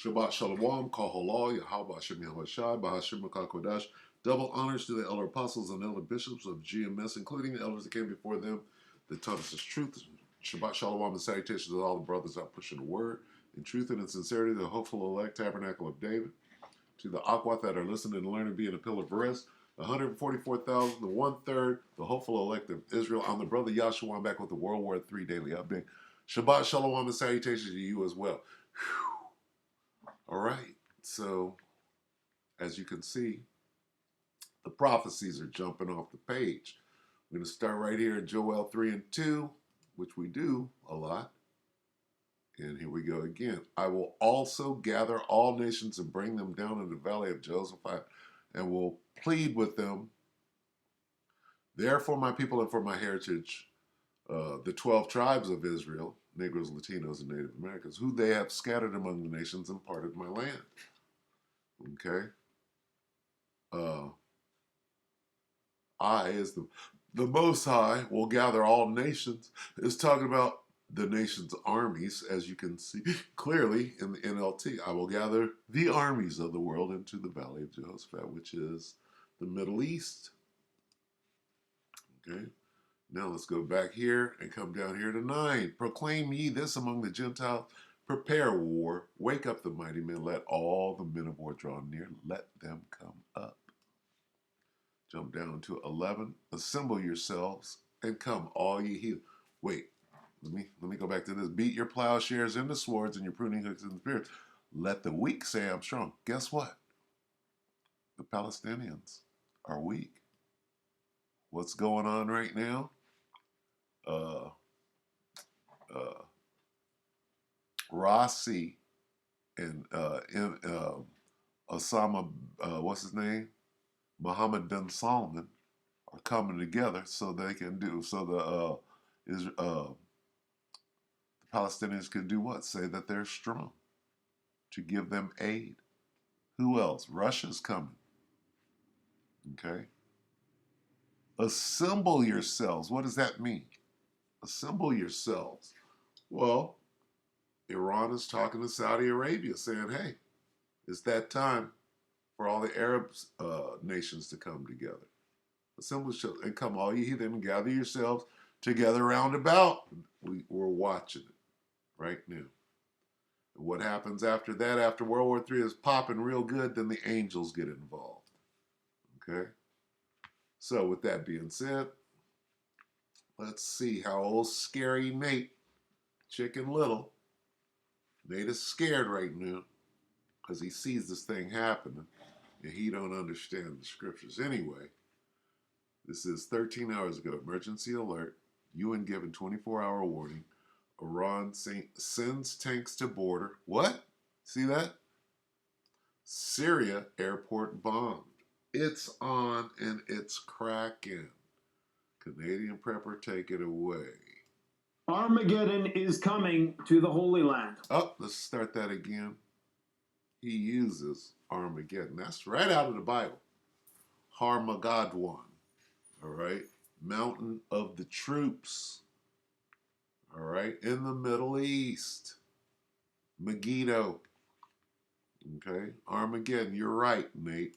Shabbat Shalom, Kol Halal, Yahweh Hashem Yahweh Shai, Bahashim Kodash. Double honors to the elder apostles and elder bishops of GMS, including the elders that came before them that taught us truth. Shabbat Shalom and salutations to all the brothers out pushing the word in truth and in sincerity, the hopeful elect tabernacle of David. To the Akwat that are listening and learning, being a pillar of rest. 144,000, the one-third, the hopeful elect of Israel. I'm the brother Yahshua. I'm back with the World War III daily update. Shabbat Shalom and salutations to you as well. Whew. All right, so as you can see, the prophecies are jumping off the page. We're going to start right here in Joel 3 and 2, which we do a lot. And here we go again. I will also gather all nations and bring them down in the valley of Jehoshaphat and will plead with them. Therefore, my people and for my heritage, the 12 tribes of Israel, Negroes, Latinos, and Native Americans, who they have scattered among the nations and parted my land. Okay? I, as the Most High, will gather all nations. It's talking about the nation's armies, as you can see clearly in the NLT. I will gather the armies of the world into the valley of Jehoshaphat, which is the Middle East. Okay, now let's go back here and come down here to 9. Proclaim ye this among the Gentiles, prepare war, wake up the mighty men, let all the men of war draw near, let them come up. Jump down to 11, assemble yourselves and come, all ye heathen. Wait. Let me go back to this. Beat your plowshares into swords and your pruning hooks into spears. Let the weak say I'm strong. Guess what? The Palestinians are weak. What's going on right now? Rossi and Osama, what's his name? Mohammed bin Salman are coming together so they can do, so the Palestinians can do what? Say that they're strong, to give them aid. Who else? Russia's coming. Okay? Assemble yourselves. What does that mean? Assemble yourselves. Well, Iran is talking to Saudi Arabia saying, hey, it's that time for all the Arab nations to come together. Assemble yourselves and come, all ye heathen, and gather yourselves together round about. We're watching it right now. And what happens after that, after World War III is popping real good, then the angels get involved. Okay? So with that being said, let's see how old scary Nate, Chicken Little, Nate is scared right now because he sees this thing happening and he don't understand the scriptures. Anyway, this is 13 hours ago, emergency alert, UN given 24-hour warning, Iran sends tanks to border. What? See that? Syria airport bombed. It's on and it's cracking. Canadian Prepper, take it away. Armageddon is coming to the Holy Land. Oh, let's start that again. He uses Armageddon. That's right out of the Bible. Harmageddon. All right. Mountain of the troops. All right. In the Middle East. Megiddo. Okay. Armageddon. You're right, Nate.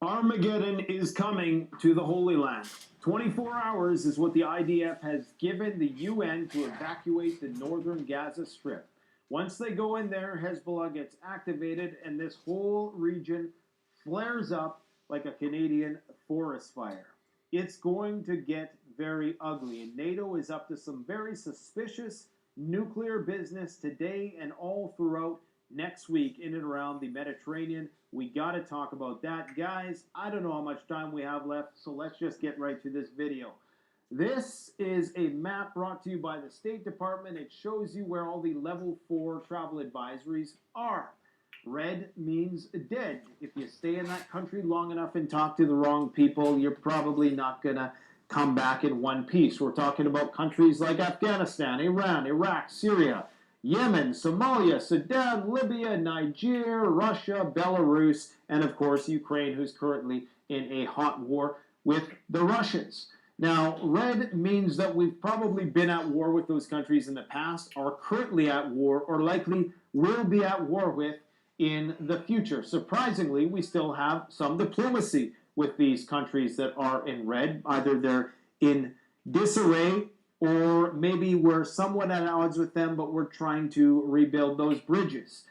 Armageddon is coming to the Holy Land. 24 hours is what the IDF has given the UN to evacuate the northern Gaza Strip. Once they go in there, Hezbollah gets activated, and this whole region flares up like a Canadian forest fire. It's going to get very ugly, and NATO is up to some very suspicious nuclear business today and all throughout next week in and around the Mediterranean. We got to talk about that. Guys, I don't know how much time we have left, so let's just get right to this video. This is a map brought to you by the State Department. It shows you where all the level 4 travel advisories are. Red means dead. If you stay in that country long enough and talk to the wrong people, you're probably not going to come back in one piece. We're talking about countries like Afghanistan, Iran, Iraq, Syria, Yemen, Somalia, Sudan, Libya, Niger, Russia, Belarus, and of course Ukraine, who's currently in a hot war with the Russians. Now, red means that we've probably been at war with those countries in the past, are currently at war, or likely will be at war with in the future. Surprisingly, we still have some diplomacy with these countries that are in red. Either they're in disarray or maybe we're somewhat at odds with them, but we're trying to rebuild those bridges.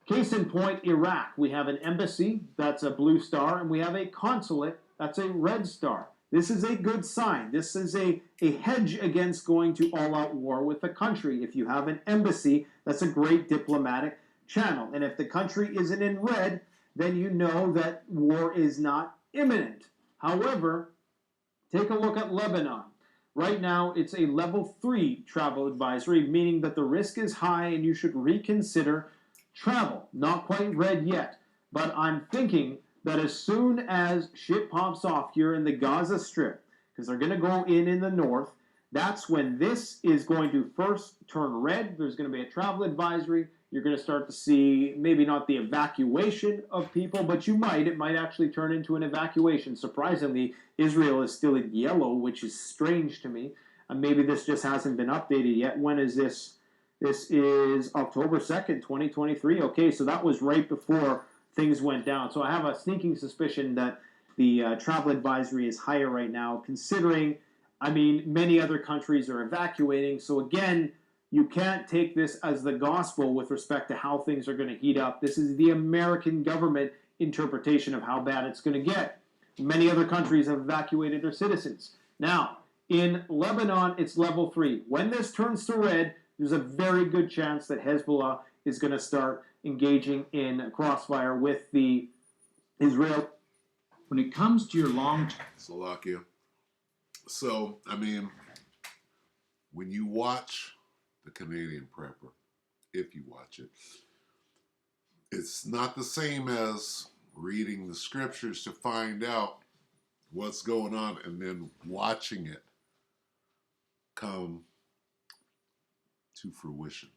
Case in point, Iraq. We have an embassy, that's a blue star, and we have a consulate, that's a red star. This is a good sign. This is a hedge against going to all out war with the country. If you have an embassy, that's a great diplomatic channel. And if the country isn't in red, then you know that war is not imminent. However, take a look at Lebanon. Right now, it's a level 3 travel advisory, meaning that the risk is high and you should reconsider travel. Not quite red yet, but I'm thinking that as soon as shit pops off here in the Gaza Strip, because they're going to go in the north, that's when this is going to first turn red. There's going to be a travel advisory. You're going to start to see maybe not the evacuation of people, but you might. It might actually turn into an evacuation. Surprisingly, Israel is still in yellow, which is strange to me. Maybe this just hasn't been updated yet. When is this? This is October 2nd, 2023. Okay, so that was right before things went down. So I have a sneaking suspicion that the travel advisory is higher right now, considering, many other countries are evacuating. So again, you can't take this as the gospel with respect to how things are going to heat up. This is the American government interpretation of how bad it's going to get. Many other countries have evacuated their citizens. Now, in Lebanon, it's level 3. When this turns to red, there's a very good chance that Hezbollah is going to start engaging in crossfire with the Israel. When it comes to your long-term... Slovakia. So, when you watch the Canadian Prepper, if you watch it, it's not the same as reading the scriptures to find out what's going on and then watching it come to fruition.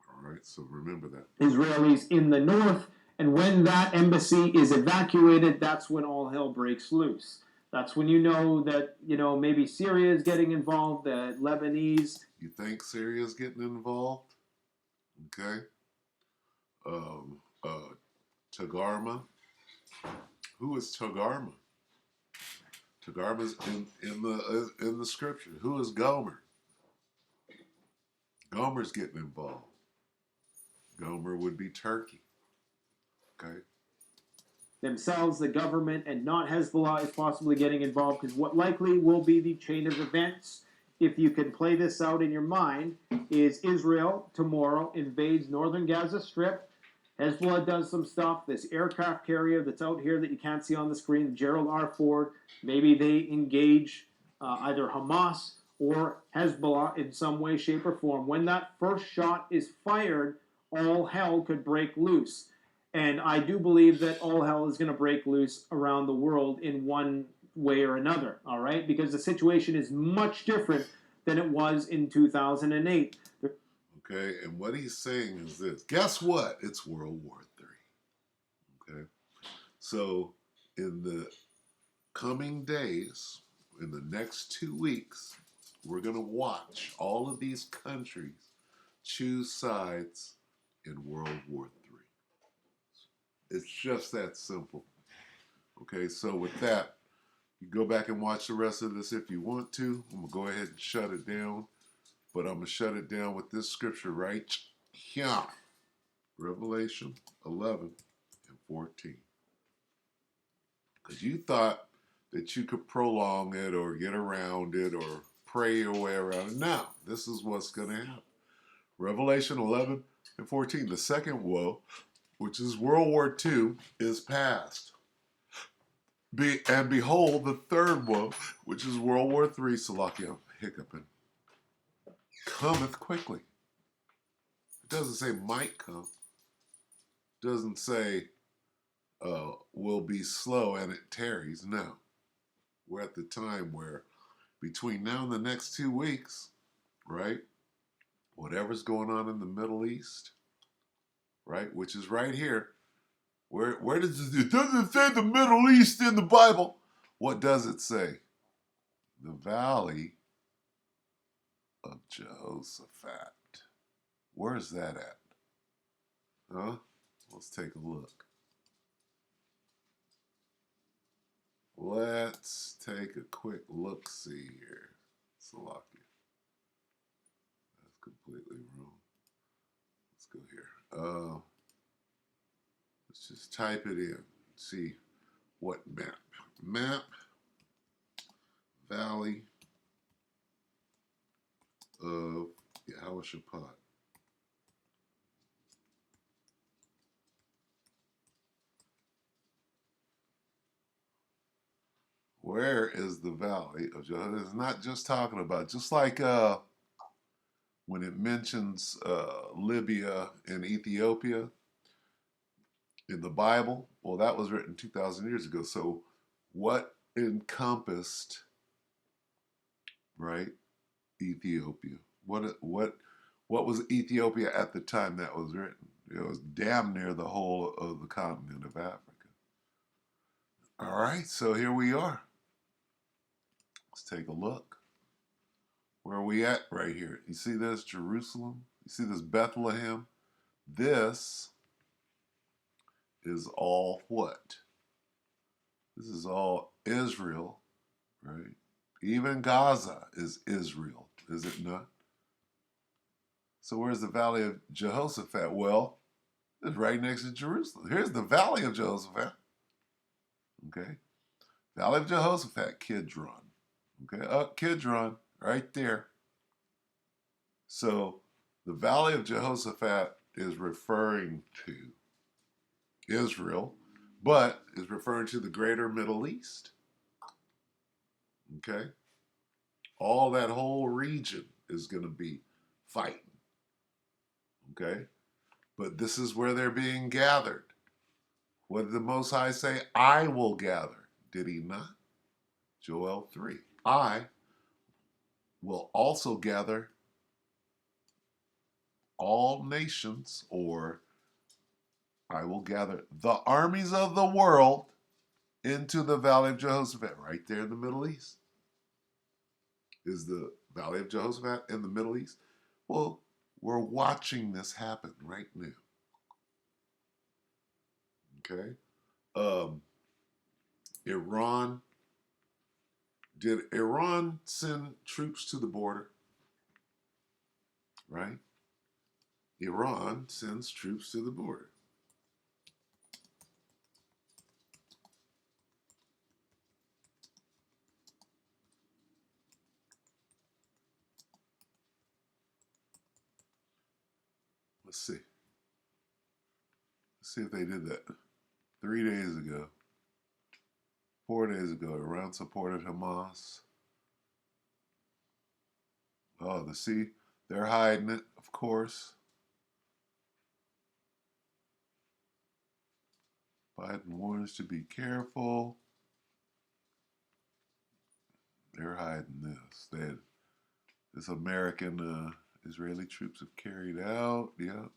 All right, so remember that. Israelis in the north, and when that embassy is evacuated, that's when all hell breaks loose. That's when you know that, maybe Syria is getting involved, the Lebanese. You think Syria's getting involved? Okay. Togarmah. Who is Togarmah? Togarmah's in the scripture. Who is Gomer? Gomer's getting involved. Gomer would be Turkey. Okay. Themselves, the government, and not Hezbollah is possibly getting involved, because what likely will be the chain of events, if you can play this out in your mind, is Israel tomorrow invades northern Gaza Strip. Hezbollah does some stuff. This aircraft carrier that's out here that you can't see on the screen, Gerald R. Ford, maybe they engage either Hamas or Hezbollah in some way, shape, or form. When that first shot is fired, all hell could break loose. And I do believe that all hell is going to break loose around the world in one way or another, all right? Because the situation is much different than it was in 2008. Okay, and what he's saying is this. Guess what? It's World War III. Okay? So, in the coming days, in the next 2 weeks, we're going to watch all of these countries choose sides in World War III. It's just that simple. Okay, so with that, you go back and watch the rest of this if you want to. I'm going to go ahead and shut it down. But I'm going to shut it down with this scripture right here. Revelation 11 and 14. Because you thought that you could prolong it or get around it or pray your way around it. Now, this is what's going to happen. Revelation 11 and 14. The second woe, which is World War II, is past. And behold, the third woe, which is World War III, Salakia, hiccuping, cometh quickly. It doesn't say might come. It doesn't say will be slow and it tarries. No. We're at the time where between now and the next 2 weeks, right, whatever's going on in the Middle East, right, which is right here. Where does it doesn't say the Middle East in the Bible. What does it say? The valley of Jehoshaphat. Where's that at? Huh? Well, Let's take a look. Let's take a quick look-see here. Salakia. That's completely wrong. Let's go here. Let's just type it in. See what map. Map Valley of Yehoshaphat. Where is the valley of Jehoshaphat? It's not just talking about, just like when it mentions Libya and Ethiopia in the Bible. Well, that was written 2,000 years ago. So what encompassed, right, Ethiopia? What was Ethiopia at the time that was written? It was damn near the whole of the continent of Africa. All right, so here we are. Let's take a look. Where are we at right here? You see this Jerusalem? You see this Bethlehem? This is all what? This is all Israel, right? Even Gaza is Israel, is it not? So where's the Valley of Jehoshaphat? Well, it's right next to Jerusalem. Here's the Valley of Jehoshaphat. Okay. Valley of Jehoshaphat, Kidron. Okay, up Kidron, right there. So the Valley of Jehoshaphat is referring to Israel, but is referring to the greater Middle East. Okay? All that whole region is going to be fighting. Okay? But this is where they're being gathered. What did the Most High say? I will gather. Did he not? Joel 3. I will also gather all nations, or I will gather the armies of the world into the Valley of Jehoshaphat, right there in the Middle East. Is the Valley of Jehoshaphat in the Middle East? Well, we're watching this happen right now. Okay? Iran, did Iran send troops to the border? Right? Iran sends troops to the border. Let's see. Let's see if they did that. 3 days ago, 4 days ago, Iran supported Hamas. Oh, see, they're hiding it, of course. Biden warns to be careful. They're hiding this. This American Israeli troops have carried out. Yep.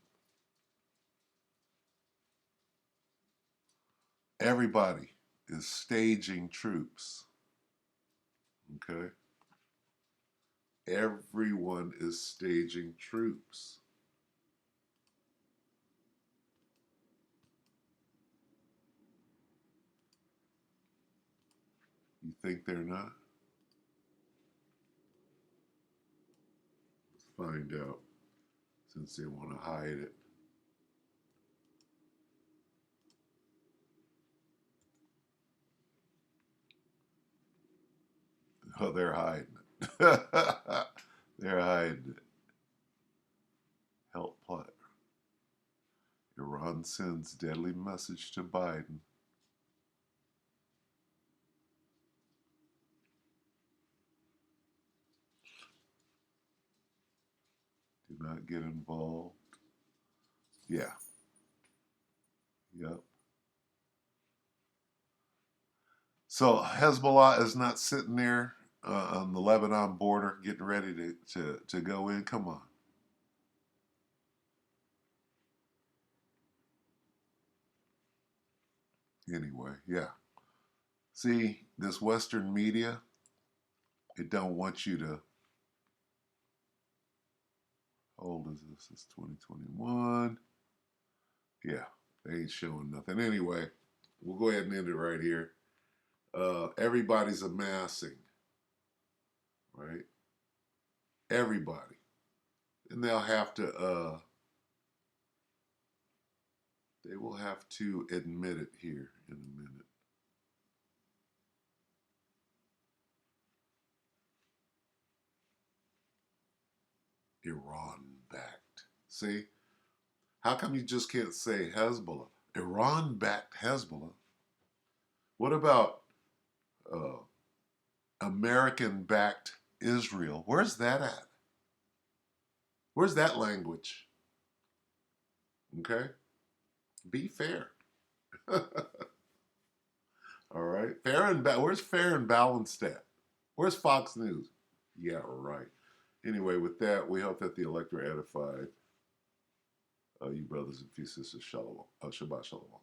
Everybody is staging troops. Okay? Everyone is staging troops. You think they're not? Let's find out, since they want to hide it. Oh, they're hiding it. They're hiding it. Help plot. Iran sends deadly message to Biden. Do not get involved. Yeah. Yep. So Hezbollah is not sitting there on the Lebanon border getting ready to go in. Come on. Anyway, yeah. See, this Western media, it don't want you to. How old is this? It's 2021. Yeah, They ain't showing nothing. Anyway, we'll go ahead and end it right here. Everybody's amassing, right? Everybody. And they'll have to, they will have to admit it here in a minute. Iran backed. See? How come you just can't say Hezbollah? Iran backed Hezbollah. What about American backed Israel? Where's that at? Where's that language? Okay? Be fair. All right? Where's fair and balanced at? Where's Fox News? Yeah, right. Anyway, with that, we hope that the elector edified you brothers and few sisters. Shalom. Shabbat shalom.